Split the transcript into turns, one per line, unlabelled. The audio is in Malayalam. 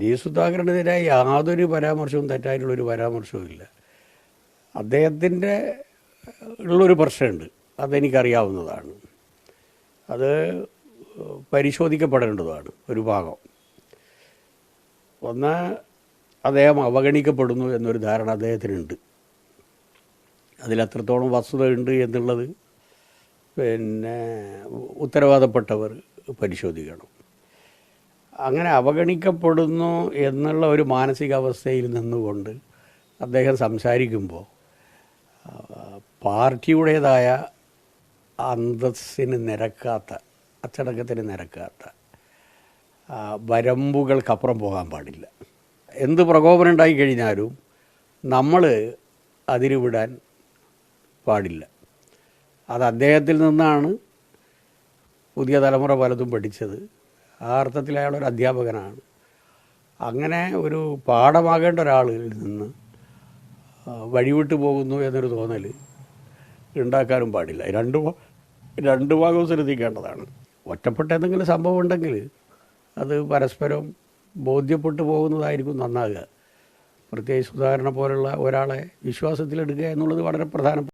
ജി സുധാകരനെതിരെ യാതൊരു പരാമർശവും തെറ്റായിട്ടുള്ളൊരു പരാമർശവും ഇല്ല. അദ്ദേഹത്തിൻ്റെ ഉള്ളൊരു പ്രശ്നമുണ്ട്, അതെനിക്കറിയാവുന്നതാണ്. അത് പരിശോധിക്കപ്പെടേണ്ടതാണ്. ഒരു ഭാഗം ഒന്ന്, അദ്ദേഹം അവഗണിക്കപ്പെടുന്നു എന്നൊരു ധാരണ അദ്ദേഹത്തിനുണ്ട്. അതിലെത്രത്തോളം വസ്തുതയുണ്ട് എന്നുള്ളത് പിന്നെ ഉത്തരവാദപ്പെട്ടവർ പരിശോധിക്കണം. അങ്ങനെ അവഗണിക്കപ്പെടുന്നു എന്നുള്ള ഒരു മാനസികാവസ്ഥയിൽ നിന്നുകൊണ്ട് അദ്ദേഹം സംസാരിക്കുമ്പോൾ പാർട്ടിയുടേതായ അന്തസ്സിന് നിരക്കാത്ത, അച്ചടക്കത്തിന് നിരക്കാത്ത വരമ്പുകൾക്കപ്പുറം പോകാൻ പാടില്ല. എന്ത് പ്രകോപനം ഉണ്ടായിക്കഴിഞ്ഞാലും നമ്മൾ അതിരുവിടാൻ പാടില്ല. അത് അദ്ദേഹത്തിൽ നിന്നാണ് പുതിയ തലമുറ പലതും പഠിച്ചത്. ആ അർത്ഥത്തിൽ അയാളൊരു അധ്യാപകനാണ്. അങ്ങനെ ഒരു പാഠമാകേണ്ട ഒരാളിൽ നിന്ന് വഴിവിട്ട് പോകുന്നു എന്നൊരു തോന്നൽ ഉണ്ടാക്കാനും പാടില്ല. രണ്ട് ഭാഗവും ശ്രദ്ധിക്കേണ്ടതാണ്. ഒറ്റപ്പെട്ട എന്തെങ്കിലും സംഭവം ഉണ്ടെങ്കിൽ അത് പരസ്പരം ബോധ്യപ്പെട്ടു പോകുന്നതായിരിക്കും നന്നാകുക. പ്രത്യേകിച്ച് സുധാകരനെ പോലുള്ള ഒരാളെ വിശ്വാസത്തിലെടുക്കുക എന്നുള്ളത് വളരെ പ്രധാനപ്പെട്ട